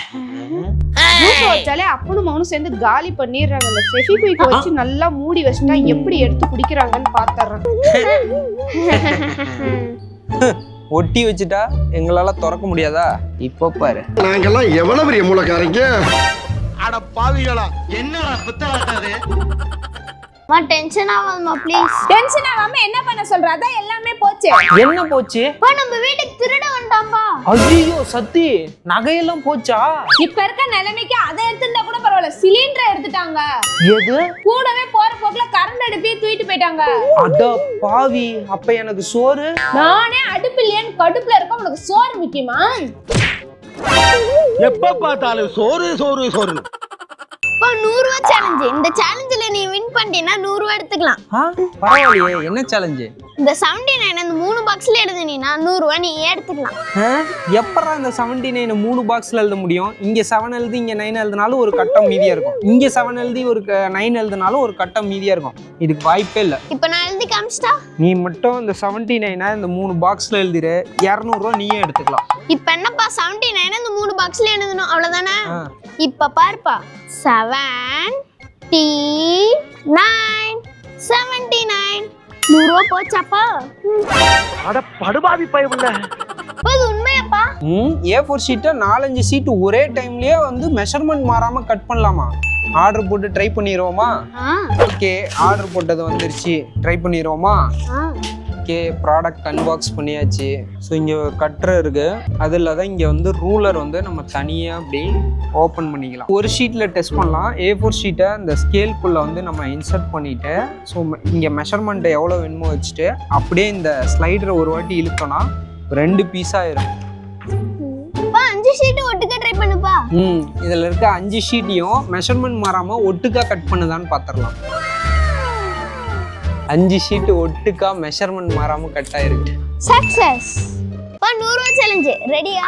Juice வச்சாலே அப்பனும் மகனும் சேர்ந்து காலி பண்ணிடுறாங்க. அந்த ஃபெவிக்விக் வச்சு நல்லா மூடி வச்சுட்டா எப்படி எடுத்து குடிக்கிறாங்கன்னு பாத்துறேன். ஒட்டி வச்சுட்டா எங்களால திறக்க முடியாதா? இப்ப பாரு, நாங்கெல்லாம் எவ்வளவு பெரிய மூலக்காரங்க. அட பாவிகளா, என்னடா புத்தகத்தாது? டென்ஷன் ஆகாதமா ப்ளீஸ். டென்ஷன் ஆகாம என்ன பண்ண சொல்ற? அதான் எல்லாமே போச்சு. என்ன போச்சு? பா நம்ம வீட்டுக்கு திருட வந்துட்டாம்பா. ஐயோ சத்தி, நகையெல்லாம் போச்சா? இப்ப இருக்க நிலைமைக்கு அதை எடுத்துட்டா கூட பரவாயில்ல, சிலிண்டர் எடுத்துட்டாங்க. எது? கூடவே போற போக்குல கரண்ட் அடுப்பி தூக்கிட்டு போயிட்டாங்க. அட பாவி, அப்ப எனக்கு சோறு? நானே அடுப்பு இல்லையான்னு கடுப்புல இருக்க, உனக்கு சோறு முக்கியமா? எப்ப பார்த்தாலும் சோறு சோறு சோறு. பா 100 ரூபாய் சேலஞ்ச். இந்த சேலஞ்சில நீ வின் பண்ணிட்டேன்னா 100 ரூபாய் எடுத்துக்கலாம். பரவாயில்லையே, என்ன சேலஞ்சு? இந்த 79 அந்த 3 பாக்ஸ்ல எழுதுனீனா 100 ரூபாய் நீ எடுத்துக்கலாம். எப்பறா இந்த 79 3 பாக்ஸ்ல எழுத முடியும்? இங்க 7 எழுதி இங்க 9 எழுதினாலும் ஒரு கட்டம் மீதியா இருக்கும். இங்க 7 எழுதி ஒரு 9 எழுதினாலும் ஒரு கட்டம் மீதியா இருக்கும். இதுக்கு வாய்ப்பே இல்ல. இப்போ நான் எழுதி காமிச்சிட்டா நீ மட்டும் இந்த 79 இந்த 3 பாக்ஸ்ல எழுதிரு, 200 ரூபாய் நீயே எடுத்துக்கலாம். இப்போ என்னப்பா 79 அந்த 3 பாக்ஸ்ல எழுதணும், அவ்வளவுதானே? இப்ப பாருப்பா, 7 T 9 79 100 ரூபாய் போச்சாப்பா? அட படுபாவி பயவுல. அது உண்மையாப்பா? A4 ஷீட்டை 4-5 ஷீட் ஒரே டைம்லயே வந்து மெஷர்மெண்ட் மாறாம கட் பண்ணலாமா? ஆர்டர் போட்டு ட்ரை பண்ணிடுவோமா? ஓகே, ஆர்டர் போட்டது வந்துருச்சு, ட்ரை பண்ணிடுவோமா? ஓகே, ப்ராடக்ட் அன்பாக்ஸ் பண்ணியாச்சு. ஸோ இங்கே கட்டர் இருக்கு, அதில் தான் இங்கே வந்து ரூலர் வந்து நம்ம தனியாக அப்படி ஓப்பன் பண்ணிக்கலாம். ஒரு ஷீட்டில் டெஸ்ட் பண்ணலாம். A4 ஷீட்டை அந்த ஸ்கேல்குள்ளே வந்து நம்ம இன்சர்ட் பண்ணிவிட்டு, ஸோ இங்கே மெஷர்மெண்ட்டை எவ்வளோ வேணுமோ வச்சுட்டு அப்படியே இந்த ஸ்லைடரை ஒரு வாட்டி இழுத்தோன்னா 2 பீஸ் ஆயிரும். 5 ஷீட் ஒட்டுக்க ட்ரை பண்ணுப்பா. இதில் இருக்க 5 ஷீட்டையும் மெஷர்மெண்ட் மாறாமல் ஒட்டுக்கா கட் பண்ணுதான்னு பார்த்துடலாம். 5 ஷீட் ஒட்டுக்கா மெஷர்மெண்ட் மாறாம கட் ஆயிருக்கு. சக்சஸ். பா 100 ரூபாய் சேலஞ்ச் ரெடியா?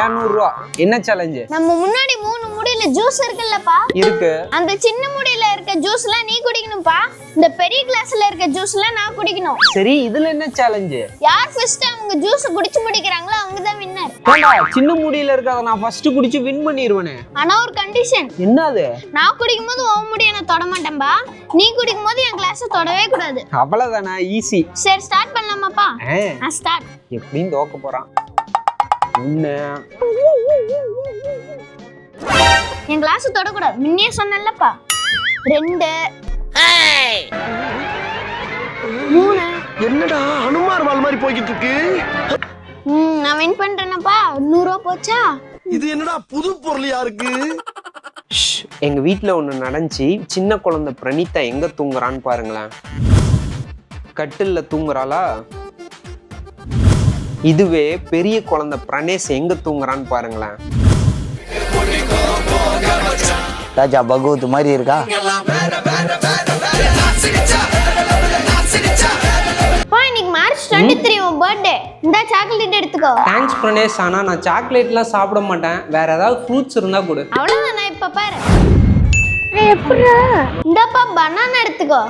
ஏன் 100 ரூபா? என்ன சேலஞ்ச்? நம்ம முன்னாடி 3 மூடியில ஜூஸ் இருக்குல்லப்பா, இருக்கு. அந்த சின்ன மூடியில இருக்க ஜூஸ்லாம் நீ குடிக்கணும்ப்பா. இந்த பெரிய கிளாஸ்ல இருக்க ஜூஸ்லாம் நான் குடிக்கணும். சரி, இதுல என்ன சேலஞ்ச்? யார் ஃபர்ஸ்ட் அவங்க ஜூஸ் குடிச்சு முடிக்கறாங்களோ அவங்க தான் வின்னர். சின்ன மூடியில இருக்கத நான் ஃபர்ஸ்ட் குடிச்சு வின் பண்ணிடுவேனே. ஆனா ஒரு கண்டிஷன். என்னது? நான் குடிக்கும்போது உன் முடியை நான் தொட மாட்டேன்பா. நீ குடிக்கும்போது என் கிளாஸை தொடவே கூடாது. அவ்வளவுதானா? ஈஸி. சரி ஸ்டார்ட் பண்ணலாமாப்பா? ஸ்டார்ட். எப்படியும் தோக்க போறான். என்ன? என் கிளாஸை தொடக்கூடாது, முன்னே சொன்னேன்லப்பா. 2 3 என்னடா அனுமார் வால் மாதிரி போய்கிட்டு இருக்கு. நான் வின் பண்றேனப்பா. 100 ரூபாய் போச்சா? இது என்னடா புது பொருளியா இருக்கு. எங்க வீட்டுல ஒண்ணு நடந்துச்சு. சின்ன குழந்தை பிரணீதா எங்க தூங்குறான்னு பாருங்களேன். கட்டில்ல தூங்குறாளா? இதுவே பெரிய குழந்தை பிரணேஷ் எங்க தூங்குறான்னு பாருங்களேன். ராஜா பகவத் மாதிரி இருக்கா? இன்னைக்கு மார்ச் 23 உன் பர்த்டே. இந்த சாக்லேட் எடுத்துக்கோ. தேங்க்ஸ் பிரணேஷ். ஆனா நான் சாக்லேட்லாம் சாப்பிட மாட்டேன், வேற ஏதாவது ஃப்ரூட்ஸ் இருந்தா கொடு. அவ்வளவுதான். நான் இப்ப பாரு. எப்படா? இந்தப்பா பனானா எடுத்துக்கோ.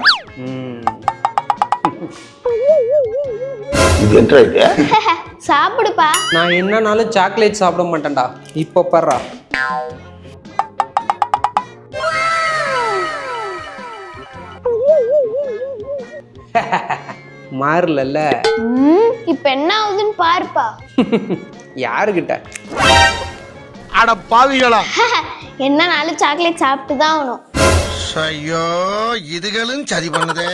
சாப்பிடுப்பா. நான் என்னனாலும் சாக்லேட் சாப்பிட மாட்டேன்டா. இப்ப பர்றா. மாறல. இப்ப என்ன ஆகுதுன்னு பாருப்பா. யாருகிட்ட? அட பாவிகளா. என்னனாலும் சாக்லேட் சாப்பிட்டு தான் ஆகணும். ஐயோ, இதுகளும் சரி பண்ணுதே.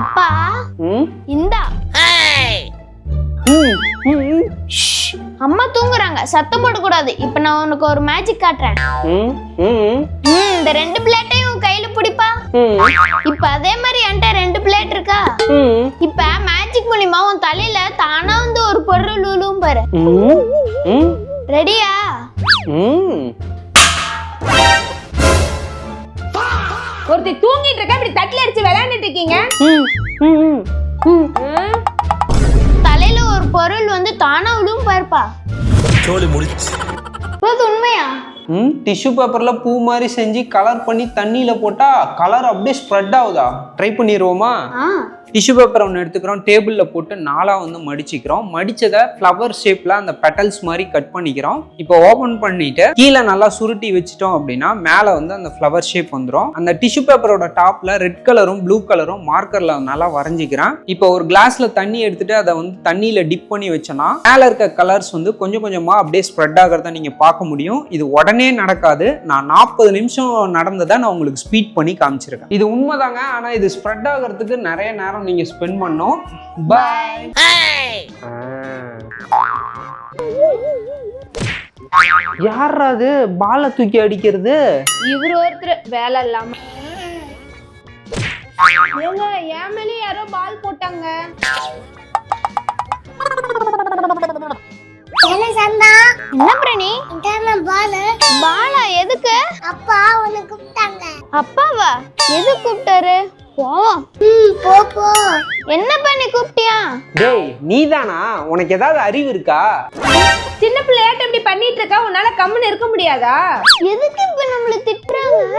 அப்பா இந்தா. அம்மா தூங்குறாங்க, சத்தம் போட கூடாது. இப்ப நான் உனக்கு ஒரு மேஜிக் காட்டுறேன். இந்த 2 பிளேட்டையும் கையில பிடிப்பா. இப்ப அதே மாதிரி என்கிட்ட 2 பிளேட் இருக்கா. இப்ப மேஜிக் மூலமா உன் தலையில தானா வந்து ஒரு பொருள் விழுவும் பாரு. ரெடியா? ஒருத்தி தூங்கிட்டு இருக்க, இப்படி தட்டில அடிச்சு விளையாண்டுட்டு இருக்கீங்க. தலையில ஒரு பொருள் வந்து தானா விழுவும் பாருப்பா. சோலி முடிச்சு. அது உண்மையா? டிஷ்யூ பேப்பர்ல பூ மாதிரி செஞ்சு கலர் பண்ணி தண்ணியில போட்டா கலர் அப்படியே ஸ்ப்ரெட் ஆகுதா? ட்ரை பண்ணிடுவோமா? டிஷ்யூ பேப்பர் ஒன்று எடுத்துக்கிறோம், டேபிளில் போட்டு 4 வந்து மடிச்சுக்கிறோம். மடிச்சதை ஃப்ளவர் ஷேப்ல அந்த பெட்டல்ஸ் மாதிரி கட் பண்ணிக்கிறோம். இப்போ ஓப்பன் பண்ணிட்டு கீழே நல்லா சுருட்டி வச்சுட்டோம் அப்படின்னா மேலே வந்து அந்த ஃப்ளவர் ஷேப் வந்துடும். அந்த டிஷ்யூ பேப்பரோட டாப்ல ரெட் கலரும் ப்ளூ கலரும் மார்க்கர்ல நல்லா வரைஞ்சிக்கிறேன். இப்போ ஒரு கிளாஸ்ல தண்ணி எடுத்துட்டு அதை வந்து தண்ணியில டிப் பண்ணி வச்சோன்னா மேலே இருக்க கலர்ஸ் வந்து கொஞ்சம் கொஞ்சமா அப்படியே ஸ்ப்ரெட் ஆகிறத நீங்க பார்க்க முடியும். இது உடனே நடக்காது. நான் 40 நிமிஷம் நடந்ததை நான் உங்களுக்கு ஸ்பீட் பண்ணி காமிச்சிருக்கேன். இது உண்மைதாங்க. ஆனா இது ஸ்ப்ரெட் ஆகிறதுக்கு நிறைய நேரம் நீங்க ஸ்பெண்ட் பண்ணோம். பை. யாரா அது பாலை தூக்கி அடிக்கிறது? இவர் ஒருத்தர் வேலை இல்லாம. ஏங்க என் மேலே யாரோ பால் போட்டாங்க. என்ன பிரணி? பாலா எதுக்கு? அப்பா உன்னை கூப்பிட்டாங்க. அப்பாவா? எது கூப்பிட்டாரு? போவோம். போ. என்ன பண்ணி கூப்பிட்டியா? டேய் நீதானா? உனக்கு ஏதாவது அறிவு இருக்கா? சின்ன பிள்ளையாட்ட இப்படி பண்ணிட்டு இருக்கா, உன்னால கம்முன்னு இருக்க முடியாதா? எதுக்கு இப்ப நம்மள திட்டுறாங்க?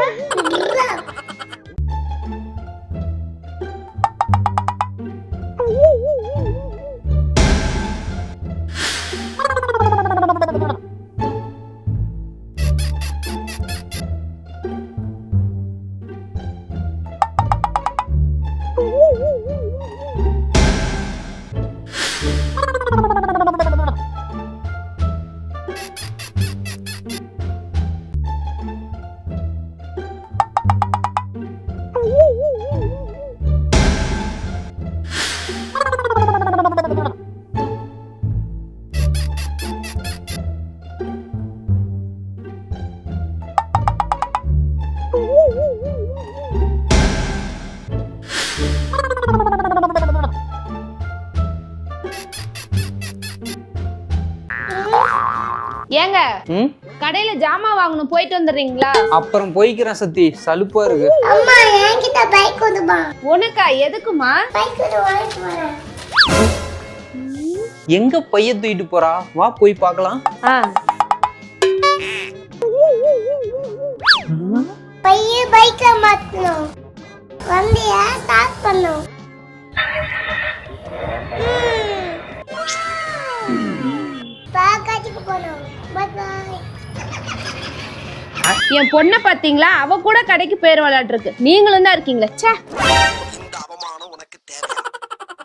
ஏங்க கடையில ஜாமான் வாங்கணும், போயிட்டு வந்துடுறீங்களா? அப்புறம் போய்க்கிறேன் சத்தி, சலுப்பா இருக்கு. அம்மா என்கிட்ட பைக் கொடுமா. உனக்கா? எதுக்குமா? பைக் வாங்கிட்டு வரேன். எங்க பைய தூக்கிட்டு போறா? வா போய் பார்க்கலாம். பைய பைக்க மாத்தணும், வண்டிய ஸ்டார்ட் பண்ணணும். பாக்காச்சுக்கு போறோம். By by. என் பொண்ணை பாத்தீங்களா? அவ கூட கடைக்கு பேர் விளையாட்டு இருக்கு. நீங்களும் தான் இருக்கீங்களா? ச்சே.